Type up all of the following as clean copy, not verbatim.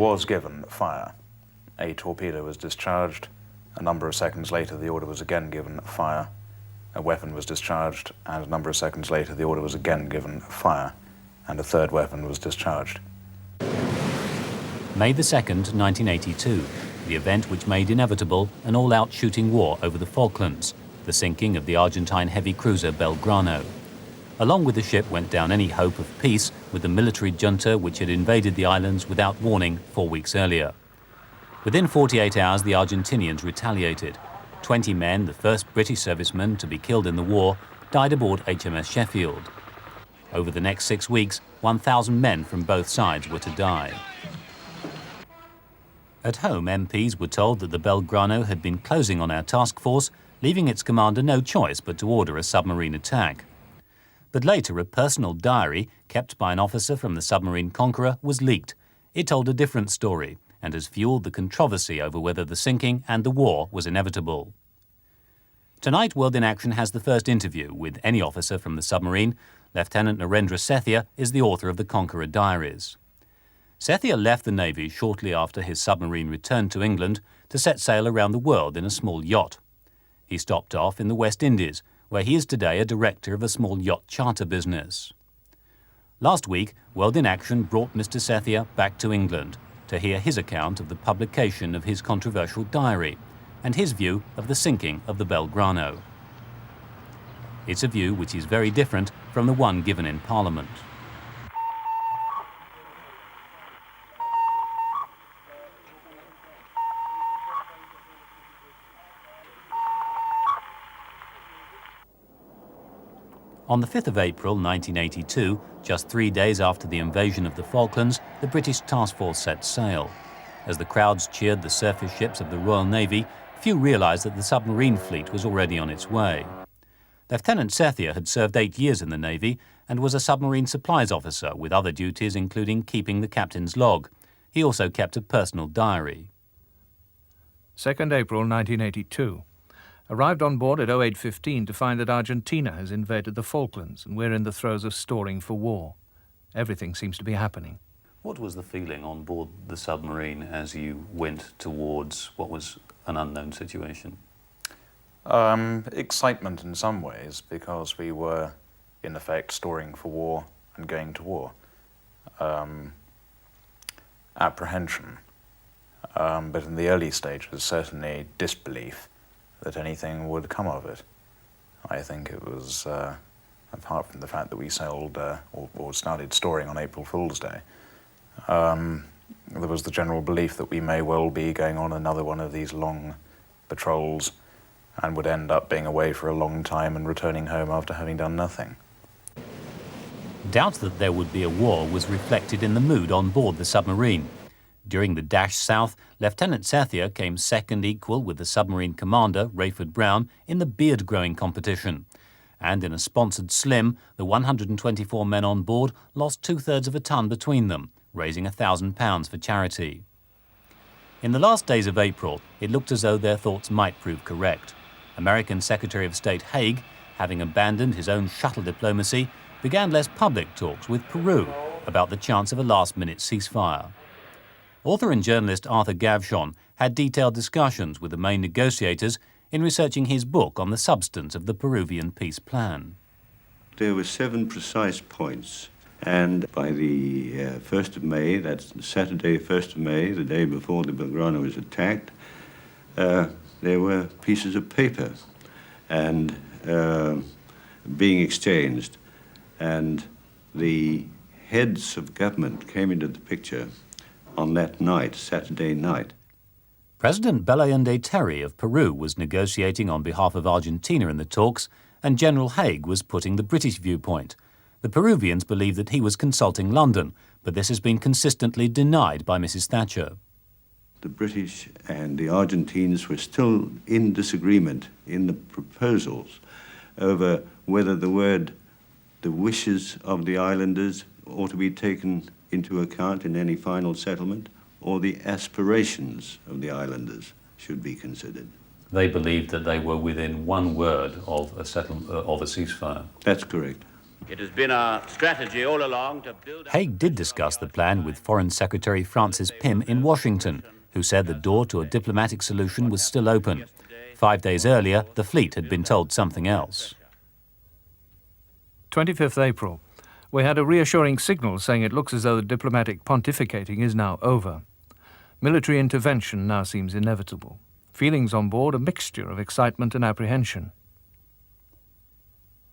was given fire. A torpedo was discharged. A number of seconds later, the order was again given fire. A weapon was discharged, and a number of seconds later, the order was again given fire, and a third weapon was discharged. May the 2nd, 1982, the event which made inevitable an all-out shooting war over the Falklands, the sinking of the Argentine heavy cruiser Belgrano. Along with the ship went down any hope of peace with the military junta which had invaded the islands without warning 4 weeks earlier. Within 48 hours, the Argentinians retaliated. 20 men, the first British servicemen to be killed in the war, died aboard HMS Sheffield. Over the next 6 weeks, 1,000 men from both sides were to die. At home, MPs were told that the Belgrano had been closing on our task force, leaving its commander no choice but to order a submarine attack. But later, a personal diary kept by an officer from the submarine Conqueror was leaked. It told a different story and has fueled the controversy over whether the sinking and the war was inevitable. Tonight, World in Action has the first interview with any officer from the submarine. Lieutenant Narendra Sethia is the author of the Conqueror Diaries. Sethia left the Navy shortly after his submarine returned to England to set sail around the world in a small yacht. He stopped off in the West Indies, where he is today a director of a small yacht charter business. Last week, World in Action brought Mr. Sethia back to England to hear his account of the publication of his controversial diary and his view of the sinking of the Belgrano. It's a view which is very different from the one given in Parliament. On the 5th of April 1982, just 3 days after the invasion of the Falklands, the British task force set sail. As the crowds cheered the surface ships of the Royal Navy, few realised that the submarine fleet was already on its way. Lieutenant Sethia had served 8 years in the Navy and was a submarine supplies officer with other duties including keeping the captain's log. He also kept a personal diary. 2nd April 1982. Arrived on board at 08:15 to find that Argentina has invaded the Falklands and we're in the throes of storing for war. Everything seems to be happening. What was the feeling on board the submarine as you went towards what was an unknown situation? Excitement in some ways, because we were, in effect, storing for war and going to war. Apprehension, but in the early stages, certainly disbelief that anything would come of it. I think it was, apart from the fact that we sailed or started storing on April Fool's Day, there was the general belief that we may well be going on another one of these long patrols and would end up being away for a long time and returning home after having done nothing. Doubt that there would be a war was reflected in the mood on board the submarine. During the dash south, Lieutenant Sethia came second equal with the submarine commander, Rayford Brown, in the beard-growing competition. And in a sponsored slim, the 124 men on board lost 2/3 of a ton between them, raising £1,000 for charity. In the last days of April, it looked as though their thoughts might prove correct. American Secretary of State Haig, having abandoned his own shuttle diplomacy, began less public talks with Peru about the chance of a last-minute ceasefire. Author and journalist Arthur Gavshon had detailed discussions with the main negotiators in researching his book on the substance of the Peruvian peace plan. There were 7 precise points, and by the 1st of May, that's Saturday, 1st of May, the day before the Belgrano was attacked, there were pieces of paper and being exchanged, and the heads of government came into the picture on that night, Saturday night. President Belaúnde Terry of Peru was negotiating on behalf of Argentina in the talks, and General Haig was putting the British viewpoint. The Peruvians believe that he was consulting London, but this has been consistently denied by Mrs. Thatcher. The British and the Argentines were still in disagreement in the proposals over whether the wishes of the islanders ought to be taken into account in any final settlement, or the aspirations of the islanders should be considered. They believed that they were within one word of a ceasefire. That's correct. It has been our strategy all along to build... Haig did discuss the plan with Foreign Secretary Francis Pym in Washington, who said the door to a diplomatic solution was still open. 5 days earlier, the fleet had been told something else. 25th April. We had a reassuring signal saying it looks as though the diplomatic pontificating is now over. Military intervention now seems inevitable. Feelings on board a mixture of excitement and apprehension.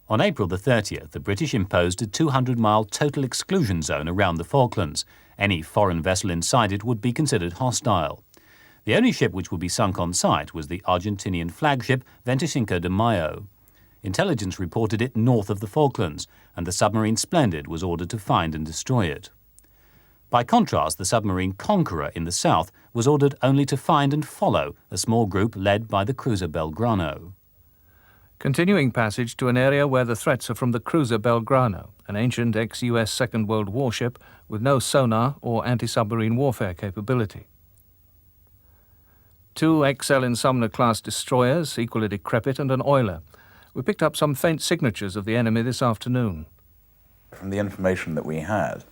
On April the 30th, the British imposed a 200-mile total exclusion zone around the Falklands. Any foreign vessel inside it would be considered hostile. The only ship which would be sunk on sight was the Argentinian flagship 25 de Mayo. Intelligence reported it north of the Falklands, and the submarine Splendid was ordered to find and destroy it. By contrast, the submarine Conqueror in the south was ordered only to find and follow a small group led by the cruiser Belgrano. Continuing passage to an area where the threats are from the cruiser Belgrano, an ancient ex-US Second World War ship with no sonar or anti-submarine warfare capability. 2 XL Insomnia-class destroyers, equally decrepit, and an oiler. We picked up some faint signatures of the enemy this afternoon. From the information that we had,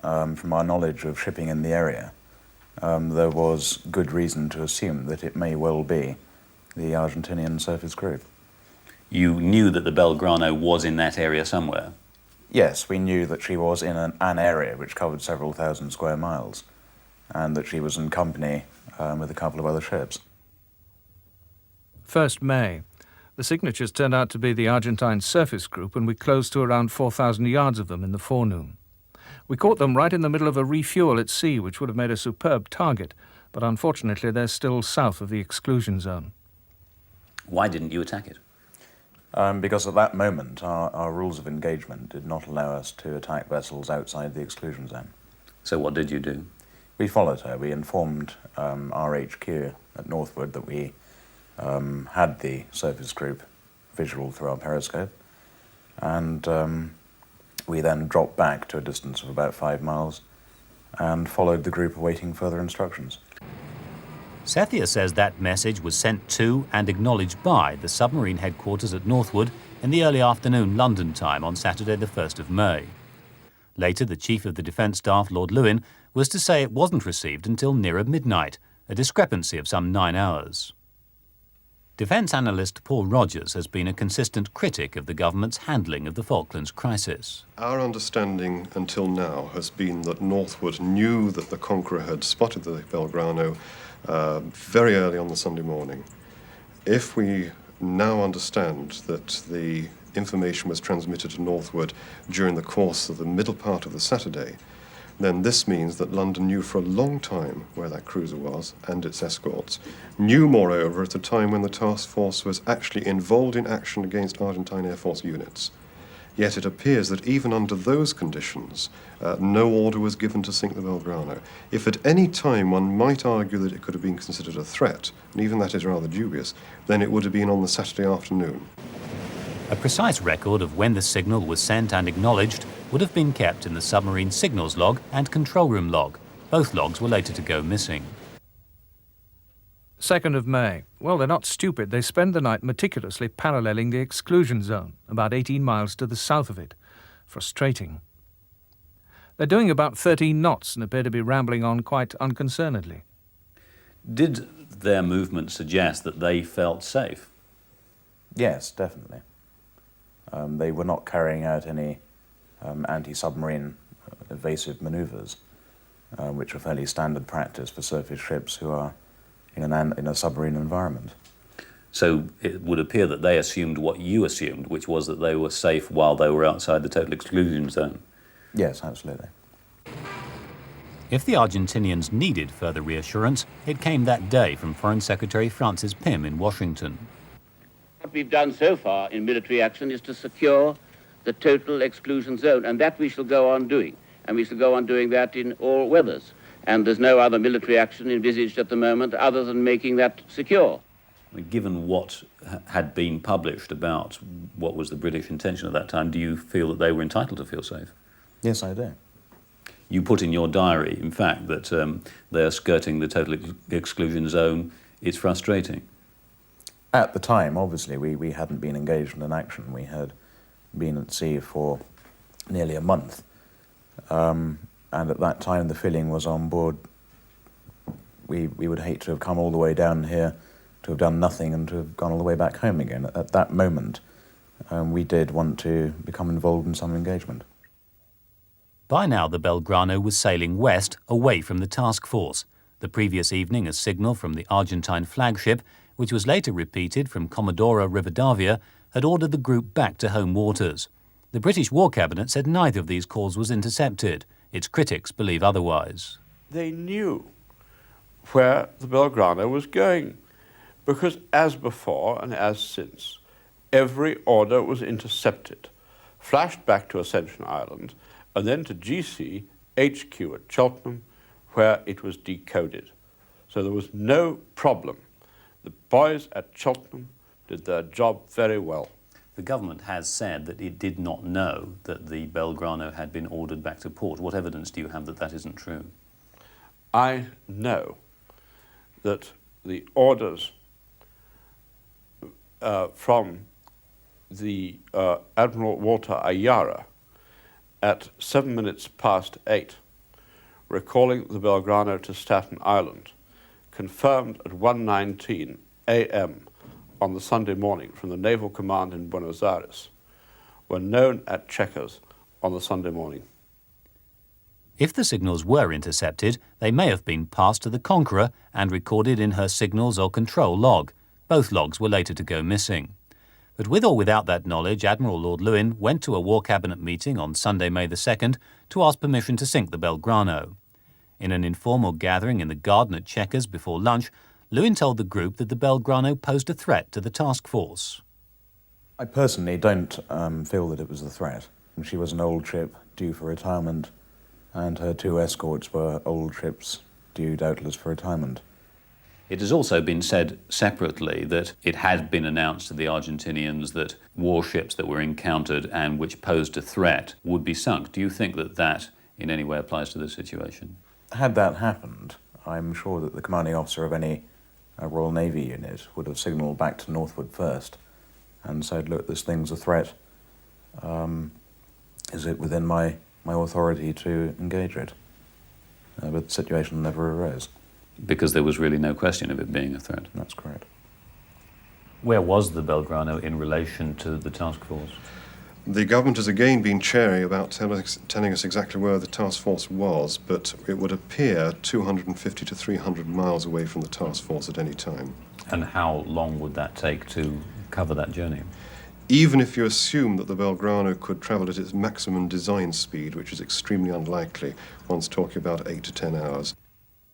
from our knowledge of shipping in the area, there was good reason to assume that it may well be the Argentinian surface group. You knew that the Belgrano was in that area somewhere? Yes, we knew that she was in an area which covered several thousand square miles, and that she was in company with a couple of other ships. 1st May. The signatures turned out to be the Argentine surface group, and we closed to around 4,000 yards of them in the forenoon. We caught them right in the middle of a refuel at sea, which would have made a superb target, but unfortunately they're still south of the exclusion zone. Why didn't you attack it? Because at that moment our rules of engagement did not allow us to attack vessels outside the exclusion zone. So what did you do? We followed her. We informed our HQ at Northwood that we had the surface group visual through our periscope, and we then dropped back to a distance of about 5 miles and followed the group awaiting further instructions. Sethia says that message was sent to and acknowledged by the submarine headquarters at Northwood in the early afternoon London time on Saturday the 1st of May. Later, the Chief of the Defence Staff, Lord Lewin, was to say it wasn't received until nearer midnight, a discrepancy of some 9 hours. Defence analyst Paul Rogers has been a consistent critic of the government's handling of the Falklands crisis. Our understanding until now has been that Northwood knew that the Conqueror had spotted the Belgrano very early on the Sunday morning. If we now understand that the information was transmitted to Northwood during the course of the middle part of the Saturday, then this means that London knew for a long time where that cruiser was and its escorts, knew moreover at the time when the task force was actually involved in action against Argentine Air Force units. Yet it appears that even under those conditions, no order was given to sink the Belgrano. If at any time one might argue that it could have been considered a threat, and even that is rather dubious, then it would have been on the Saturday afternoon. A precise record of when the signal was sent and acknowledged would have been kept in the submarine signals log and control room log. Both logs were later to go missing. 2nd of May. Well, they're not stupid. They spend the night meticulously paralleling the exclusion zone, about 18 miles to the south of it. Frustrating. They're doing about 13 knots and appear to be rambling on quite unconcernedly. Did their movement suggest that they felt safe? Yes, definitely. They were not carrying out any anti-submarine evasive manoeuvres, which are fairly standard practice for surface ships who are in a submarine environment. So it would appear that they assumed what you assumed, which was that they were safe while they were outside the total exclusion zone. Yes, absolutely. If the Argentinians needed further reassurance, it came that day from Foreign Secretary Francis Pym in Washington. What we've done so far in military action is to secure the total exclusion zone, and that we shall go on doing. And we shall go on doing that in all weathers. And there's no other military action envisaged at the moment other than making that secure. Given what had been published about what was the British intention at that time, do you feel that they were entitled to feel safe? Yes, I do. You put in your diary, in fact, that they are skirting the total exclusion zone. It's frustrating. At the time, obviously, we hadn't been engaged in an action. We had been at sea for nearly a month. And at that time, the feeling was on board, we would hate to have come all the way down here, to have done nothing and to have gone all the way back home again. At that moment, we did want to become involved in some engagement. By now, the Belgrano was sailing west, away from the task force. The previous evening, a signal from the Argentine flagship, which was later repeated from Commodore Rivadavia, had ordered the group back to home waters. The British War Cabinet said neither of these calls was intercepted. Its critics believe otherwise. They knew where the Belgrano was going, because as before and as since, every order was intercepted, flashed back to Ascension Island, and then to GC HQ at Cheltenham, where it was decoded. So there was no problem. The boys at Cheltenham did their job very well. The government has said that it did not know that the Belgrano had been ordered back to port. What evidence do you have that that isn't true? I know that the orders from the Admiral Walter Ayala at 8:07, recalling the Belgrano to Staten Island, confirmed at 1:19 a.m. on the Sunday morning from the Naval Command in Buenos Aires, were known at Chequers on the Sunday morning. If the signals were intercepted, they may have been passed to the Conqueror and recorded in her signals or control log. Both logs were later to go missing. But with or without that knowledge, Admiral Lord Lewin went to a War Cabinet meeting on Sunday, May the 2nd, to ask permission to sink the Belgrano. In an informal gathering in the garden at Chequers before lunch, Lewin told the group that the Belgrano posed a threat to the task force. I personally don't feel that it was a threat. She was an old ship due for retirement, and her two escorts were old ships due doubtless for retirement. It has also been said separately that it had been announced to the Argentinians that warships that were encountered and which posed a threat would be sunk. Do you think that that in any way applies to this situation? Had that happened, I'm sure that the commanding officer of any Royal Navy unit would have signalled back to Northwood first and said, look, this thing's a threat. Is it within my authority to engage it? But the situation never arose. Because there was really no question of it being a threat. That's correct. Where was the Belgrano in relation to the task force? The government has again been chary about telling us exactly where the task force was, but it would appear 250 to 300 miles away from the task force at any time. And how long would that take to cover that journey? Even if you assume that the Belgrano could travel at its maximum design speed, which is extremely unlikely, one's talking about 8 to 10 hours.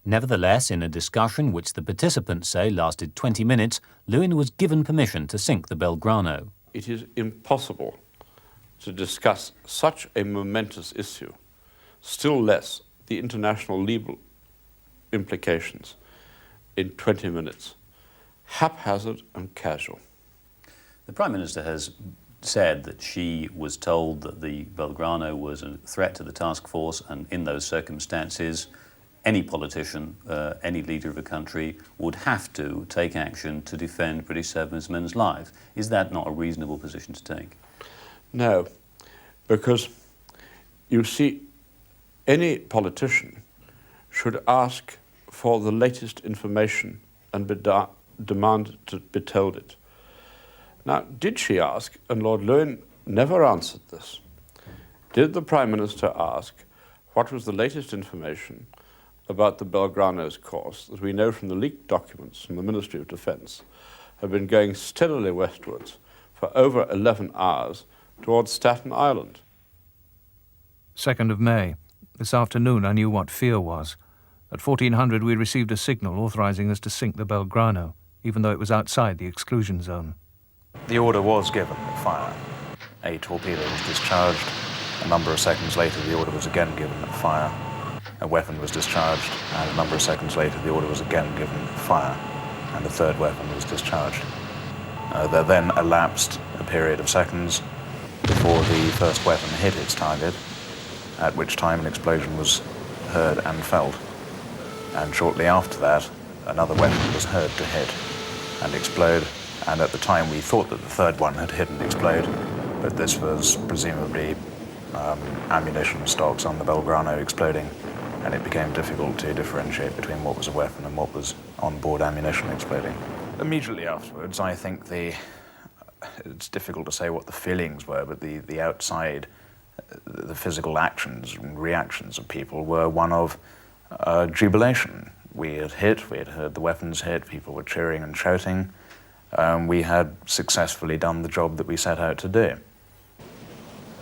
Nevertheless, in a discussion which the participants say lasted 20 minutes, Lewin was given permission to sink the Belgrano. It is impossible to discuss such a momentous issue, still less the international legal implications, in 20 minutes. Haphazard and casual. The Prime Minister has said that she was told that the Belgrano was a threat to the task force, and in those circumstances any politician, any leader of a country would have to take action to defend British servicemen's lives. Is that not a reasonable position to take? No, because you see, any politician should ask for the latest information and demand to be told it. Now, did she ask, and Lord Lewin never answered this, did the Prime Minister ask what was the latest information about the Belgrano's course that we know from the leaked documents from the Ministry of Defence have been going steadily westwards for over 11 hours towards Staten Island? 2nd of May. This afternoon I knew what fear was. At 1400 we received a signal authorising us to sink the Belgrano, even though it was outside the exclusion zone. The order was given to fire. A torpedo was discharged. A number of seconds later, the order was again given to fire. A weapon was discharged, and a number of seconds later, the order was again given to fire, and a third weapon was discharged. There then elapsed a period of seconds before the first weapon hit its target, at which time an explosion was heard and felt. And shortly after that, another weapon was heard to hit and explode, and at the time we thought that the third one had hit and explode, but this was presumably ammunition stocks on the Belgrano exploding, and it became difficult to differentiate between what was a weapon and what was on-board ammunition exploding. Immediately afterwards, I think it's difficult to say what the feelings were, but the outside, the physical actions and reactions of people were one of jubilation. We had heard the weapons hit, people were cheering and shouting. We had successfully done the job that we set out to do.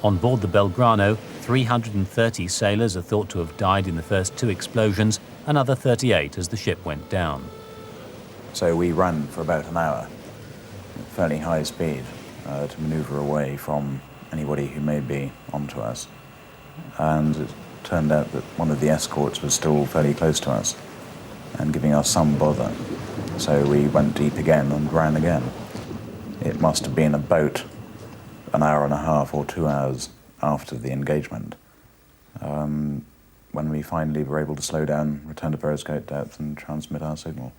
On board the Belgrano, 330 sailors are thought to have died in the first 2 explosions, another 38 as the ship went down. So we ran for about an hour at fairly high speed to maneuver away from anybody who may be onto us. And it turned out that one of the escorts was still fairly close to us and giving us some bother. So we went deep again and ran again. It must have been about an hour and a half or 2 hours after the engagement when we finally were able to slow down, return to periscope depth and transmit our signal.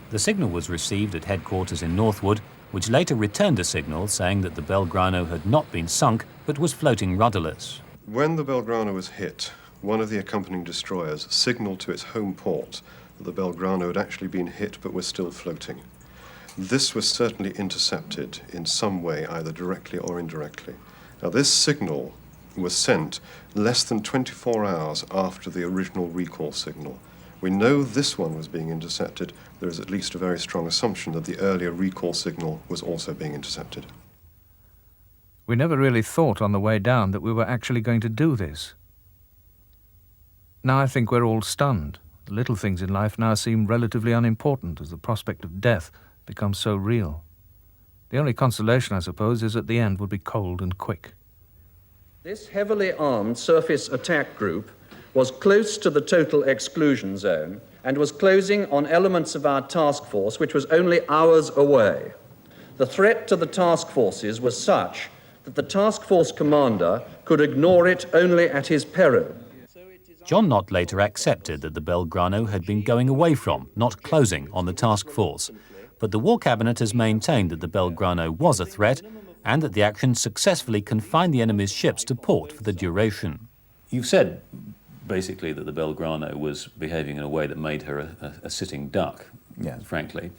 The signal was received at headquarters in Northwood, which later returned a signal saying that the Belgrano had not been sunk but was floating rudderless. When the Belgrano was hit, one of the accompanying destroyers signaled to its home port that the Belgrano had actually been hit but was still floating. This was certainly intercepted in some way, either directly or indirectly. Now, this signal was sent less than 24 hours after the original recall signal. We know this one was being intercepted. There is at least a very strong assumption that the earlier recall signal was also being intercepted. We never really thought on the way down that we were actually going to do this. Now I think we're all stunned. The little things in life now seem relatively unimportant as the prospect of death becomes so real. The only consolation, I suppose, is that the end will be cold and quick. This heavily armed surface attack group was close to the total exclusion zone and was closing on elements of our task force which was only hours away. The threat to the task forces was such that the task force commander could ignore it only at his peril. John Nott later accepted that the Belgrano had been going away from, not closing, on the task force. But the War Cabinet has maintained that the Belgrano was a threat and that the action successfully confined the enemy's ships to port for the duration. You've said, basically, that the Belgrano was behaving in a way that made her a sitting duck, Yes. frankly.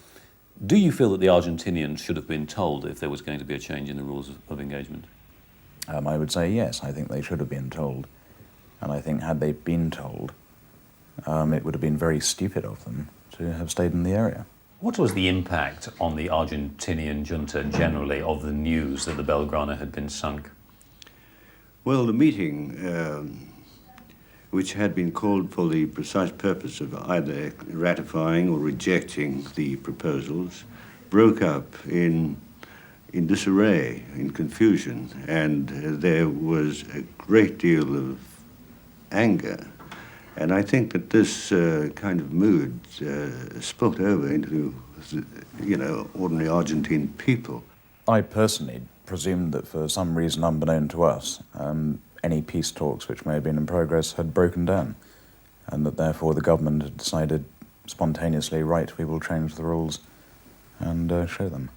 Do you feel that the Argentinians should have been told if there was going to be a change in the rules of engagement? I would say yes, I think they should have been told. And I think had they been told, it would have been very stupid of them to have stayed in the area. What was the impact on the Argentinian junta generally of the news that the Belgrano had been sunk? Well, the meeting, which had been called for the precise purpose of either ratifying or rejecting the proposals, broke up in disarray, in confusion, and there was a great deal of anger. And I think that this kind of mood spilled over into, ordinary Argentine people. I personally presumed that for some reason unbeknown to us, any peace talks which may have been in progress had broken down, and that therefore the government had decided spontaneously, right, we will change the rules and show them.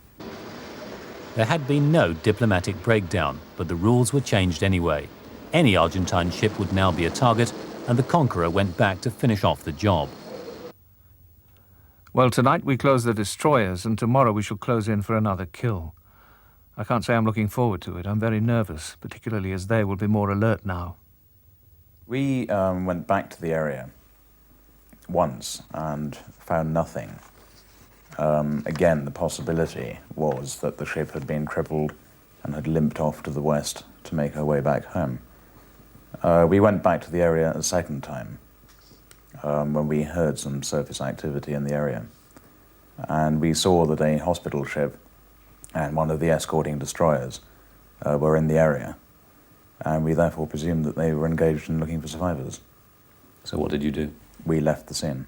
There had been no diplomatic breakdown, but the rules were changed anyway. Any Argentine ship would now be a target, and the Conqueror went back to finish off the job. Well, tonight we close the destroyers, and tomorrow we shall close in for another kill. I can't say I'm looking forward to it. I'm very nervous, particularly as they will be more alert now. We went back to the area once and found nothing. Again, the possibility was that the ship had been crippled and had limped off to the west to make her way back home. We went back to the area a second time when we heard some surface activity in the area. And we saw that a hospital ship and one of the escorting destroyers were in the area. And we therefore presumed that they were engaged in looking for survivors. So what did you do? We left the scene.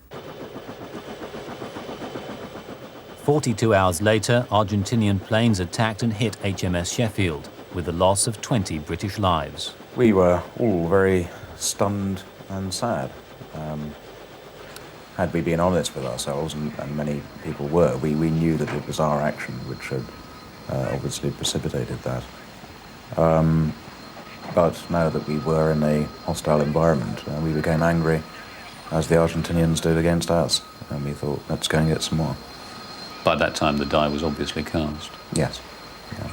42 hours later, Argentinian planes attacked and hit HMS Sheffield, with the loss of 20 British lives. We were all very stunned and sad. Had we been honest with ourselves, and many people were, we knew that it was our action which had obviously precipitated that. But now that we were in a hostile environment, we became angry, as the Argentinians did against us, and we thought, let's go and get some more. By that time, the die was obviously cast. Yes. Yeah.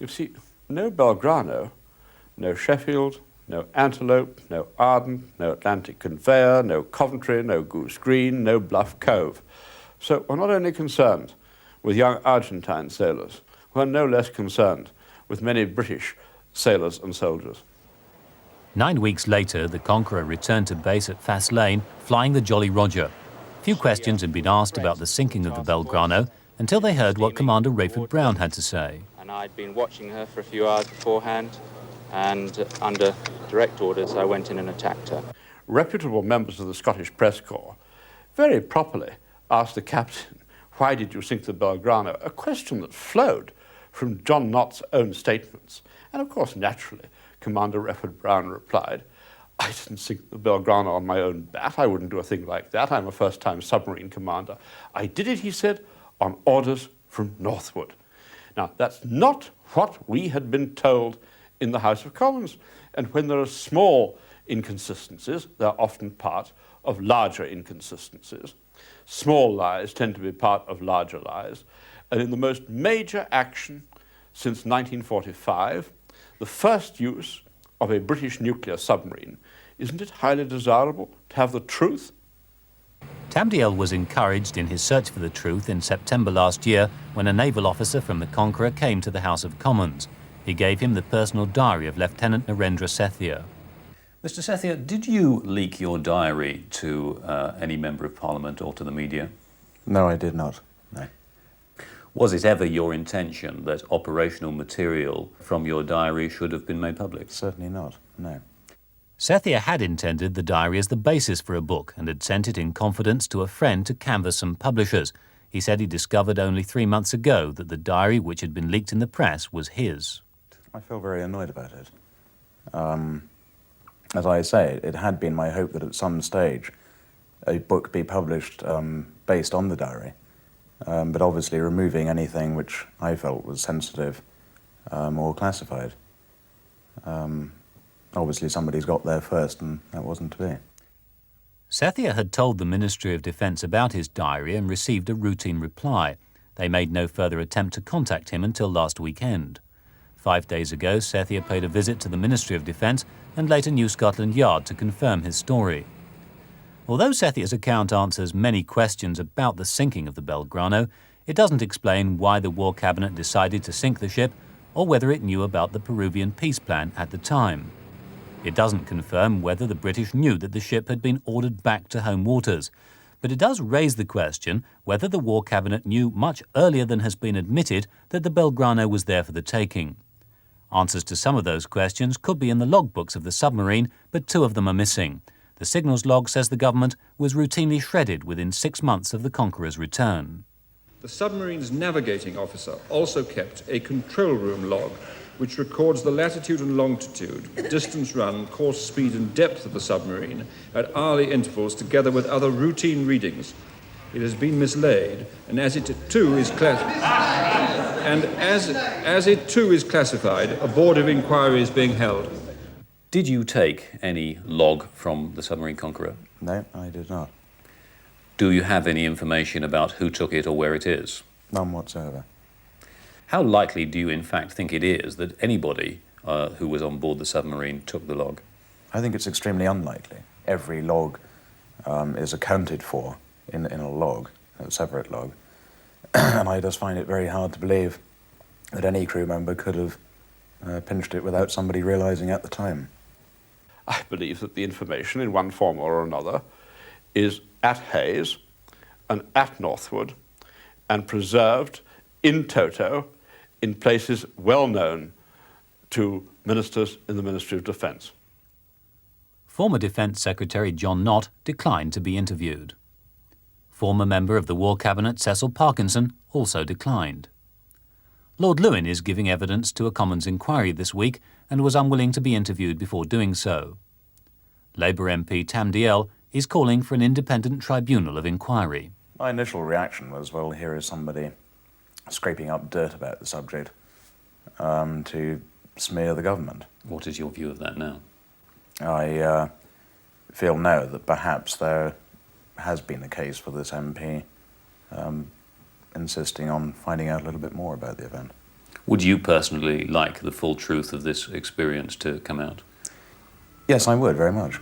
You see, no Belgrano, no Sheffield, no Antelope, no Arden, no Atlantic Conveyor, no Coventry, no Goose Green, no Bluff Cove. So we're not only concerned with young Argentine sailors, we're no less concerned with many British sailors and soldiers. 9 weeks later, the Conqueror returned to base at Faslane, flying the Jolly Roger. Few questions had been asked about the sinking of the Belgrano until they heard what Commander Rayford Brown had to say. And I'd been watching her for a few hours beforehand, and under direct orders I went in and attacked her. Reputable members of the Scottish Press Corps very properly asked the captain, why did you sink the Belgrano? A question that flowed from John Nott's own statements. And of course, naturally, Commander Rayford Brown replied, I didn't sink the Belgrano on my own bat. I wouldn't do a thing like that. I'm a first-time submarine commander. I did it, he said, on orders from Northwood. Now, that's not what we had been told in the House of Commons. And when there are small inconsistencies, they're often part of larger inconsistencies. Small lies tend to be part of larger lies. And in the most major action since 1945, the first use of a British nuclear submarine, isn't it highly desirable to have the truth? Tamdale was encouraged in his search for the truth in September last year when a naval officer from the Conqueror came to the House of Commons. He gave him the personal diary of Lieutenant Narendra Sethia. Mr. Sethia, did you leak your diary to any Member of Parliament or to the media? No, I did not. No. Was it ever your intention that operational material from your diary should have been made public? Certainly not, no. Sethia had intended the diary as the basis for a book and had sent it in confidence to a friend to canvass some publishers. He said he discovered only 3 months ago that the diary, which had been leaked in the press, was his. I feel very annoyed about it. As I say, it had been my hope that at some stage a book be published based on the diary. But obviously removing anything which I felt was sensitive or classified. Obviously somebody's got there first, and that wasn't to be. Sethia had told the Ministry of Defence about his diary and received a routine reply. They made no further attempt to contact him until last weekend. 5 days ago, Sethia paid a visit to the Ministry of Defence and later New Scotland Yard to confirm his story. Although Sethia's account answers many questions about the sinking of the Belgrano, it doesn't explain why the War Cabinet decided to sink the ship or whether it knew about the Peruvian peace plan at the time. It doesn't confirm whether the British knew that the ship had been ordered back to home waters, but it does raise the question whether the War Cabinet knew much earlier than has been admitted that the Belgrano was there for the taking. Answers to some of those questions could be in the logbooks of the submarine, but 2 of them are missing. The signals log says the government was routinely shredded within 6 months of the Conqueror's return. The submarine's navigating officer also kept a control room log which records the latitude and longitude, distance run, course speed and depth of the submarine at hourly intervals together with other routine readings. It has been mislaid, and as it too is classified, a board of inquiry is being held. Did you take any log from the submarine Conqueror? No, I did not. Do you have any information about who took it or where it is? None whatsoever. How likely do you in fact think it is that anybody who was on board the submarine took the log? I think it's extremely unlikely. Every log is accounted for in a log, a separate log. And I just find it very hard to believe that any crew member could have pinched it without somebody realising at the time. I believe that the information in one form or another is at Hayes and at Northwood and preserved in toto in places well known to ministers in the Ministry of Defence. Former Defence Secretary John Nott declined to be interviewed. Former member of the War Cabinet Cecil Parkinson also declined. Lord Lewin is giving evidence to a Commons inquiry this week and was unwilling to be interviewed before doing so. Labour MP Tamdale is calling for an independent tribunal of inquiry. My initial reaction was, well, here is somebody scraping up dirt about the subject to smear the government. What is your view of that now? I feel now that perhaps there has been a case for this MP insisting on finding out a little bit more about the event. Would you personally like the full truth of this experience to come out? Yes, I would, very much.